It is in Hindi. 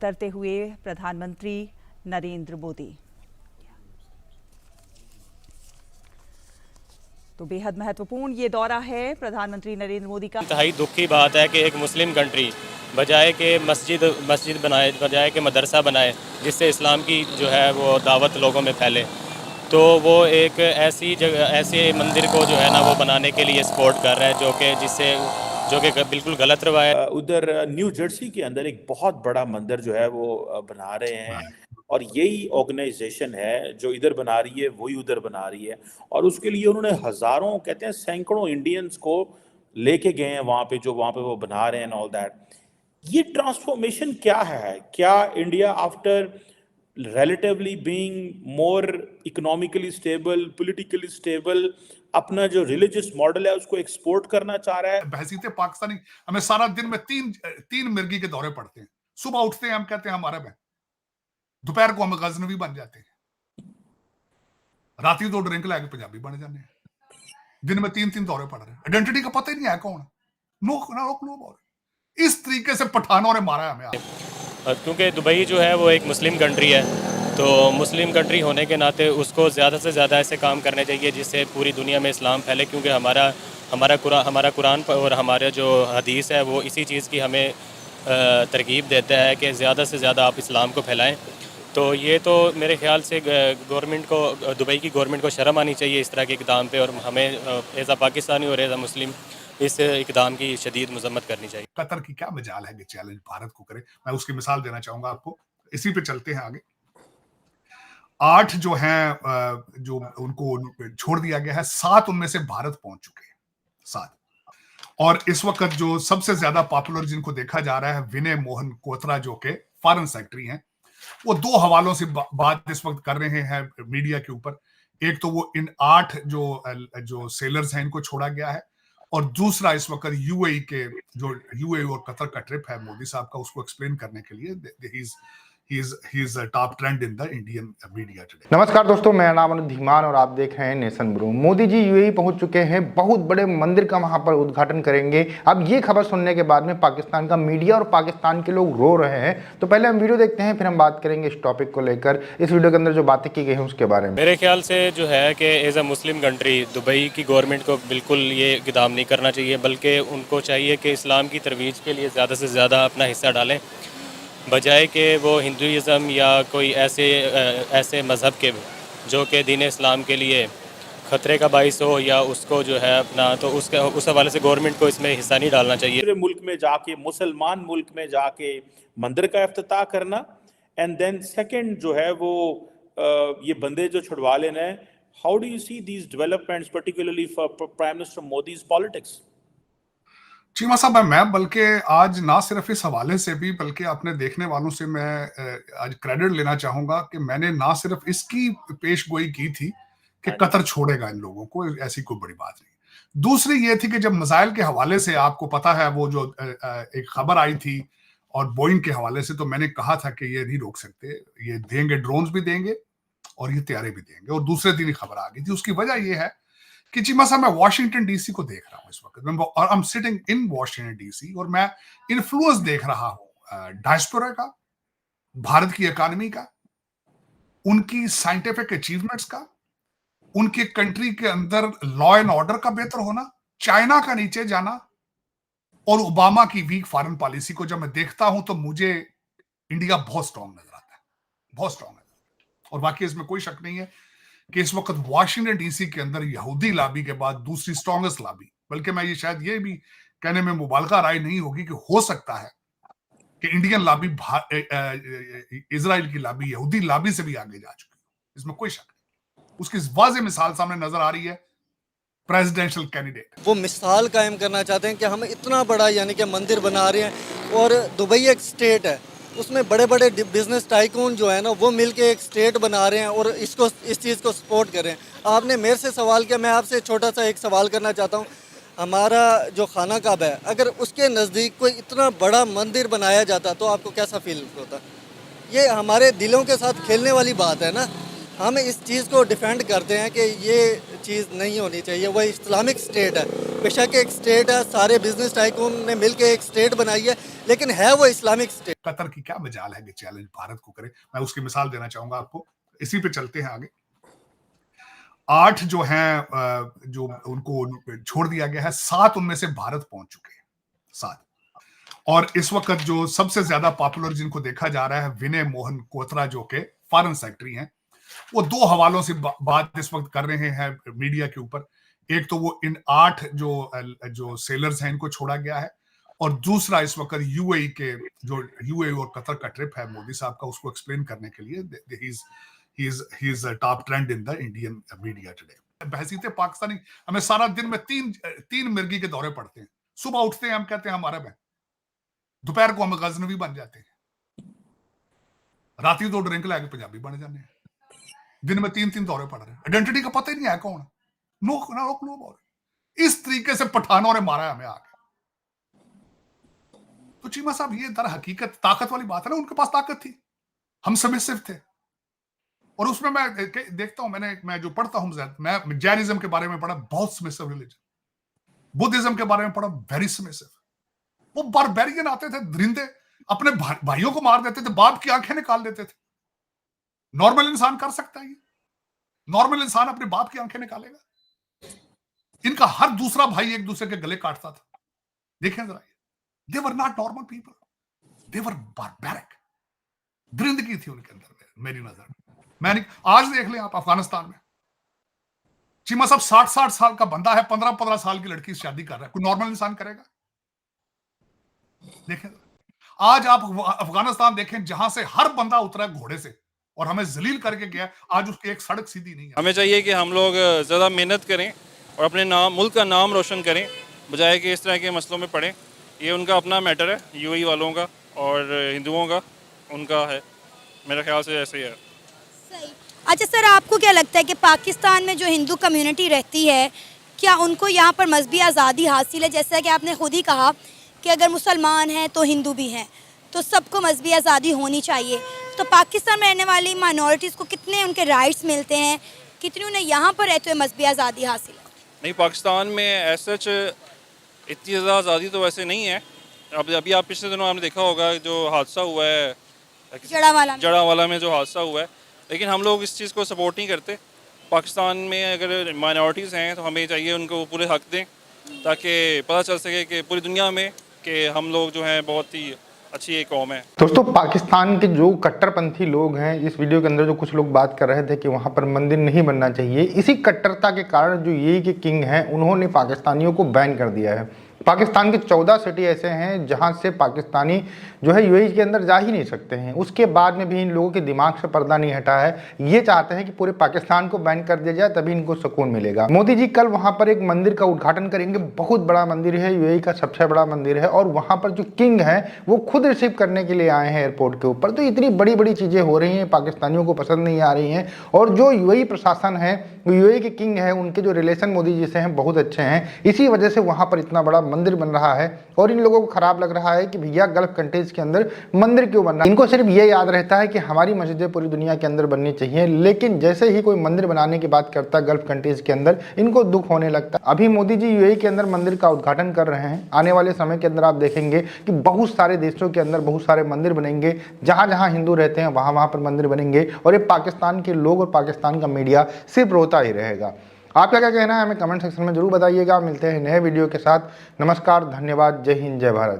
करते हुए प्रधानमंत्री नरेंद्र मोदी। तो बेहद महत्वपूर्ण ये दौरा है प्रधानमंत्री नरेंद्र मोदी का। इंतहाई दुख की बात है कि एक मुस्लिम कंट्री बजाय के मस्जिद बनाए, बजाय के मदरसा बनाए जिससे इस्लाम की जो है वो दावत लोगों में फैले, तो वो एक ऐसी जगह, ऐसे मंदिर को जो है ना वो बनाने के लिए सपोर्ट कर रहा है जो कि बिल्कुल गलत रवायत। उधर न्यू जर्सी के अंदर एक बहुत बड़ा मंदिर जो है वो बना रहे हैं, और यही ऑर्गेनाइजेशन है जो इधर बना रही है वही उधर बना रही है, और उसके लिए उन्होंने हजारों, कहते हैं सैकड़ों इंडियंस को लेके गए हैं वहां पे, जो वहां पे वो बना रहे हैं ऑल दैट। ये ट्रांसफॉर्मेशन क्या है? क्या India after relatively being more economically stable, politically stable, अपना जो रिलीजियस मॉडल है उसको एक्सपोर्ट करना चाह रहा है? बहसीत पाकिस्तानी हमें सारा दिन में तीन मिर्गी के दौरे पड़ते हैं। सुबह उठते हैं हम कहते हैं हम अरब हैं, दोपहर को हम गजनवी बन जाते हैं, राती तो ड्रिंक लाके पंजाबी बन जाते हैं, दिन में तीन दौरे पड़ रहे हैं। आइडेंटिटी का पता ही नहीं है कौन। नो इस तरीके से पठानों ने मारा है हमें। क्योंकि दुबई जो है वो एक मुस्लिम कंट्री है, तो मुस्लिम कंट्री होने के नाते उसको ज़्यादा से ज़्यादा ऐसे काम करने चाहिए जिससे पूरी दुनिया में इस्लाम फैले, क्योंकि हमारा कुरान और हमारे जो हदीस है वो इसी चीज़ की हमें तरगीब देता है कि ज़्यादा से ज़्यादा आप इस्लाम को फैलाएं। तो ये तो मेरे ख्याल से गवर्नमेंट को, दुबई की गवर्नमेंट को शर्म आनी चाहिए इस तरह के इक़दाम पे, और हमें एज़ आ पाकिस्तानी और एज़ आ मुस्लिम इस इक़दाम की शदीद मजम्मत करनी चाहिए। कतर की क्या मजाल है कि चैलेंज भारत को करे। मैं उसकी मिसाल देना चाहूंगा आपको, इसी पे चलते हैं आगे। 8 जो हैं जो उनको छोड़ दिया गया है, 7 उनमें से भारत पहुंच चुके हैं, 7। और इस वक्त जो सबसे ज्यादा पॉपुलर जिनको देखा जा रहा है, विनय मोहन क्वत्रा जो के फॉरेन सेक्रेटरी हैं, वो 2 हवालों से बात इस वक्त कर रहे हैं मीडिया के ऊपर। एक तो वो इन 8 जो सेलर्स हैं इनको छोड़ा गया है, और दूसरा इस वक्त यूएई के जो यूएई और कतर का ट्रिप है मोदी साहब का, उसको एक्सप्लेन करने के लिए he is a top trend in the Indian media today. नमस्कार दोस्तों, मेरा नाम अनुज धीमान और आप देख रहे हैं nation Bru. Modi ji UAE पहुंच चुके हैं, बहुत बड़े मंदिर का वहां पर उद्घाटन करेंगे। अब ये खबर सुनने के बाद में पाकिस्तान का मीडिया और पाकिस्तान के लोग रो रहे हैं। तो पहले हम वीडियो देखते हैं, फिर हम बात करेंगे इस टॉपिक को लेकर। इस वीडियो के अंदर जो बातें की गई हैं उसके बारे में। मेरे ख्याल से जो है कि as a Muslim country Dubai की गवर्नमेंट को बिल्कुल ये इक़दाम नहीं करना चाहिए, बल्कि उनको चाहिए कि इस्लाम की तरवीज के लिए ज़्यादा से ज़्यादा अपना हिस्सा डालें, बजाय कि वो हिंदुइज़म या कोई ऐसे मज़हब के जो कि दीन इस्लाम के लिए ख़तरे का बाइस हो या उसको जो है अपना, तो उस हवाले से गवर्नमेंट को इसमें हिस्सा नहीं डालना चाहिए। दूसरे मुल्क में जाके, मुसलमान मुल्क में जाके मंदिर का इफ्तिताह करना, एंड देन सेकंड जो है वो ये बंदे जो छुड़वा लेना है। How do you see these developments particularly for prime minister Modi's politics? Cheema साहब, मैं बल्कि आज ना सिर्फ इस हवाले से भी, बल्कि अपने देखने वालों से मैं आज क्रेडिट लेना चाहूंगा कि मैंने ना सिर्फ इसकी पेशगोई की थी कि कतर छोड़ेगा इन लोगों को, ऐसी कोई बड़ी बात नहीं। दूसरी ये थी कि जब मिसाइल के हवाले से आपको पता है वो जो एक खबर आई थी और बोइंग के हवाले से, तो मैंने कहा था कि ये नहीं रोक सकते, ये देंगे, ड्रोन्स भी देंगे और ये तैयारे भी देंगे, और दूसरे दिन ही खबर आ गई थी। उसकी वजह यह है कि चीमा साहब, मैं वाशिंगटन डीसी को देख रहा हूं इस वक्त, और I am sitting in Washington DC, और मैं इन्फ्लुएंस देख रहा हूं डायस्पोरा का, भारत की इकोनॉमी का, उनकी साइंटिफिक अचीवमेंट्स का, उनके कंट्री के अंदर लॉ एंड ऑर्डर का बेहतर होना, चाइना का नीचे जाना, और ओबामा की वीक फॉरेन पॉलिसी को जब मैं देखता हूं तो मुझे इंडिया बहुत स्ट्रांग नजर आता है, बहुत स्ट्रांग है। और बाकी इसमें कोई शक नहीं है कि इस वक्त वाशिंगटन डीसी के अंदर यहूदी लॉबी के बाद दूसरी स्ट्रॉन्गेस्ट लॉबी, बल्कि मैं ये शायद ये भी कहने में मुबालगा राय नहीं होगी कि हो सकता है कि इंडियन लॉबी इजराइल की लॉबी, यहूदी लॉबी से भी आगे जा चुकी है, इसमें कोई शक नहीं। उसकी वाज़ेह मिसाल सामने नजर आ रही है प्रेसिडेंशियल कैंडिडेट। वो मिसाल कायम करना चाहते हैं कि हम इतना बड़ा यानी कि मंदिर बना रहे हैं, और दुबई एक स्टेट है, उसमें बड़े बड़े बिजनेस टाइकून जो है ना वो मिलके एक स्टेट बना रहे हैं और इस चीज़ को सपोर्ट कर रहे हैं। आपने मेरे से सवाल किया, मैं आपसे छोटा सा एक सवाल करना चाहता हूँ। हमारा जो खाना काबा है, अगर उसके नज़दीक कोई इतना बड़ा मंदिर बनाया जाता तो आपको कैसा फील होता? ये हमारे दिलों के साथ खेलने वाली बात है ना। हम इस चीज़ को डिफेंड करते हैं कि ये चीज़ नहीं होनी चाहिए, वो इस्लामिक स्टेट है, बेशक एक स्टेट है, सारे बिजनेस टाइकून ने मिलकर एक स्टेट बनाई है, लेकिन है वो इस्लामिक स्टेट। कतर की क्या मजाल है कि चैलेंज भारत को करे। मैं उसकी मिसाल देना चाहूंगा आपको, इसी पे चलते हैं आगे। 8 जो हैं जो उनको छोड़ दिया गया है, 7 उनमें से भारत पहुंच चुके हैं, 7। और इस वक्त जो सबसे ज्यादा पॉपुलर जिनको देखा जा रहा है, विनय मोहन क्वोत्रा, जो के फॉरेन सेक्रेटरी हैं, वो 2 हवालों से बात इस वक्त कर रहे हैं मीडिया के ऊपर। एक तो वो इन 8 जो सेलर्स हैं इनको छोड़ा गया है, और दूसरा इस वक्त यूएई के जो यूएई और कतर का ट्रिप है मोदी साहब का, उसको एक्सप्लेन करने के लिए he is top trend in the Indian media today. बहसीते पाकिस्तानी हमें सारा दिन में तीन मिर्गी के दौरे पड़ते हैं। सुबह उठते हैं हम कहते हैं हमारा बहन, दोपहर को हम गजनवी बन जाते हैं, राती 2 ड्रिंक लाके पंजाबी बन जाते हैं, दिन में 3 दौरे पड़ रहे हैं, आइडेंटिटी का पता ही नहीं है कौन। नो इस तरीके से पठानों ने मारा है हमें आगे। तो चीमा साहब, ये दर हकीकत ताकत वाली बात है ना, उनके पास ताकत थी, हम सबमिसिव थे। और उसमें मैं देखता हूं, मैं जो पढ़ता हूं, मैं जैनिज्म के बारे में पढ़ा, बहुत सबमिसिव रिलीजन। बुद्धिज्म के बारे में पढ़ा, वेरी सबमिसिव। वो बारबेरियन आते थे, दरिंदे अपने भाइयों को मार देते थे, बाप की आंखें निकाल देते थे। नॉर्मल इंसान कर सकता है ये? नॉर्मल इंसान अपने बाप की आंखें निकालेगा? इनका हर दूसरा भाई एक दूसरे के गले काटता था। देखें जरा, they were not normal people, they were barbaric. दरिंदगी थी उनके अंदर मेरी नजर में। मैंने आज देख लें आप अफगानिस्तान में, चीमा साहब 60 साल का बंदा है, 15 साल की लड़की से शादी कर रहा है, कोई नॉर्मल इंसान करेगा? देखें आज आप अफगानिस्तान देखें, जहां से हर बंदा उतरा घोड़े से और हमें जलील करके गया, आज उसकी एक सड़क सीधी नहीं है। हमें चाहिए कि हम लोग ज़्यादा मेहनत करें और अपने मुल्क का नाम रोशन करें, बजाय कि इस तरह के मसलों में पड़ें। ये उनका अपना मैटर है, यूएई वालों का और हिंदुओं का, उनका है। मेरे ख्याल से ऐसे ही है। सही। अच्छा सर, आपको क्या लगता है कि पाकिस्तान में जो हिंदू कम्युनिटी रहती है, क्या उनको यहाँ पर मजहबी आज़ादी हासिल है? जैसा कि आपने खुद ही कहा कि अगर मुसलमान हैं तो हिंदू भी हैं, तो सबको मजहबी आज़ादी होनी चाहिए। तो पाकिस्तान में रहने वाली माइनॉरिटीज़ को कितने उनके राइट्स मिलते हैं, कितनी उन्हें यहाँ पर रहते हुए मजहबी आज़ादी हासिल है? नहीं, पाकिस्तान में ऐसा इतनी ज़्यादा आज़ादी तो वैसे नहीं है। अभी आप पिछले दिनों आपने देखा होगा जो हादसा हुआ है जड़ावाला में जो हादसा हुआ है, लेकिन हम लोग इस चीज़ को सपोर्ट नहीं करते। पाकिस्तान में अगर माइनॉरिटीज़ हैं तो हमें चाहिए उनको पूरे हक दें, ताकि पता चल सके कि पूरी दुनिया में कि हम लोग जो हैं बहुत ही अच्छी एक कौम है। दोस्तों, पाकिस्तान के जो कट्टरपंथी लोग हैं, इस वीडियो के अंदर जो कुछ लोग बात कर रहे थे कि वहाँ पर मंदिर नहीं बनना चाहिए, इसी कट्टरता के कारण जो यूएई के किंग हैं, उन्होंने पाकिस्तानियों को बैन कर दिया है। पाकिस्तान के 14 सिटी ऐसे हैं जहां से पाकिस्तानी जो है यूएई के अंदर जा ही नहीं सकते हैं। उसके बाद में भी इन लोगों के दिमाग से पर्दा नहीं हटा है। ये चाहते हैं कि पूरे पाकिस्तान को बैन कर दिया जाए, तभी इनको सुकून मिलेगा। मोदी जी कल वहां पर एक मंदिर का उद्घाटन करेंगे, बहुत बड़ा मंदिर है, यूएई का सबसे बड़ा मंदिर है, और वहां पर जो किंग है वो खुद रिसीव करने के लिए आए हैं एयरपोर्ट के ऊपर। तो इतनी बड़ी बड़ी चीजें हो रही हैं, पाकिस्तानियों को पसंद नहीं आ रही हैं। और जो यूएई प्रशासन है, यूएई के किंग है, उनके जो रिलेशन मोदी जी से हैं बहुत अच्छे हैं। इसी वजह से वहां पर इतना बड़ा मंदिर बन रहा है, और इन लोगों को खराब लग रहा है कि भैया गल्फ कंट्रीज के अंदर मंदिर क्यों बनना। इनको सिर्फ ये याद रहता है कि हमारी मस्जिदें पूरी दुनिया के अंदर बननी चाहिए, लेकिन जैसे ही कोई मंदिर बनाने की बात करता है गल्फ कंट्रीज के अंदर, इनको दुख होने लगता है। अभी मोदी जी यूएई के अंदर मंदिर का उद्घाटन कर रहे हैं। आने वाले समय के अंदर आप देखेंगे कि बहुत सारे देशों के अंदर बहुत सारे मंदिर बनेंगे, जहां जहां हिंदू रहते हैं वहां वहां पर मंदिर बनेंगे, और ये पाकिस्तान के लोग और पाकिस्तान का मीडिया सिर्फ रोता ही रहेगा। आपका क्या कहना है हमें कमेंट सेक्शन में जरूर बताइएगा। मिलते हैं नए वीडियो के साथ। नमस्कार, धन्यवाद, जय हिंद, जय भारत।